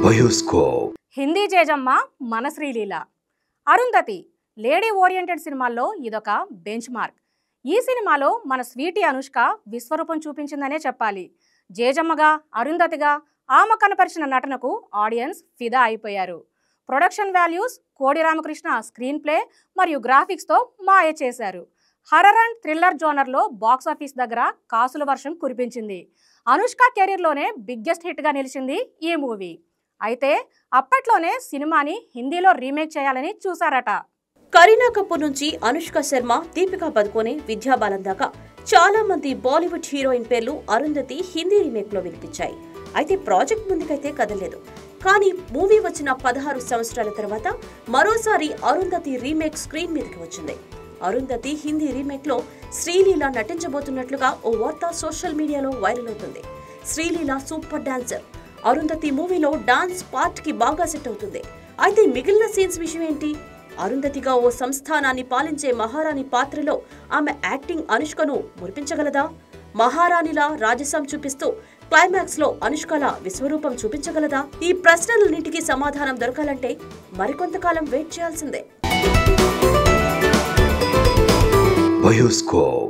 Bioscope Hindi జేజమ్మ మన Sreeleela Arundhati lady oriented సినిమాల్లో ఇదొక బెంచ్ మార్క్. ఈ సినిమాలో మన స్వీటీ అనుష్క విశ్వరూపం చూపించిందనే చెప్పాలి. జేజమ్మగా అరుంధతిగా ఆమె కనపరిచిన నటనకు ఆడియన్స్ ఫిదా అయిపోయారు. ప్రొడక్షన్ వాల్యూస్, కోడి రామకృష్ణ స్క్రీన్ ప్లే మరియు గ్రాఫిక్స్తో మాయ చేశారు. హర్రర్ అండ్ థ్రిల్లర్ జోనర్లో బాక్సాఫీస్ దగ్గర కాసుల వర్షం కురిపించింది. అనుష్క కెరీర్లోనే బిగ్గెస్ట్ హిట్గా నిలిచింది ఈ మూవీ. అయితే అప్పట్లోనే సినిమాని హిందీలో రీమేక్ చేయాలని చూశారట. కరీనా కపూర్ నుంచి అనుష్క శర్మ, దీపికా పదుకోనే, విద్యా బాలన్ దాకా చాలా మంది బాలీవుడ్ హీరోయిన్ పేర్లు అరుంధతి హిందీ రీమేక్ లో వినిపించాయి. అయితే ప్రాజెక్ట్ ముందుకైతే కదలేదు. కానీ మూవీ వచ్చిన 16 సంవత్సరాల తర్వాత మరోసారి అరుంధతి రీమేక్ స్క్రీన్ మీదకి వచ్చింది. అరుంధతి హిందీ రీమేక్ లో శ్రీలీల నటించబోతున్నట్లుగా ఓ వార్త సోషల్ మీడియాలో వైరల్ అవుతుంది. Sreeleela super dancer. అరుంధతి మూవీలో డాన్స్ పార్ట్ కి బాగా సెట్ అవుతుంది. అయితే మిగిలిన సీన్స్ విషయం ఏంటి? అరుంధతిగా ఓ సంస్థానాన్ని పాలించే మహారాణి పాత్రలో ఆమె యాక్టింగ్ అనుష్కను మురిపించగలదా? మహారాణిలా రాజసం చూపిస్తూ క్లైమాక్స్ లో అనుష్కలా విశ్వరూపం చూపించగలదా? ఈ ప్రశ్నలన్నింటికీ సమాధానం దొరకాలంటే మరికొంతకాలం వెయిట్ చేయాల్సిందే. బయోస్కోప్.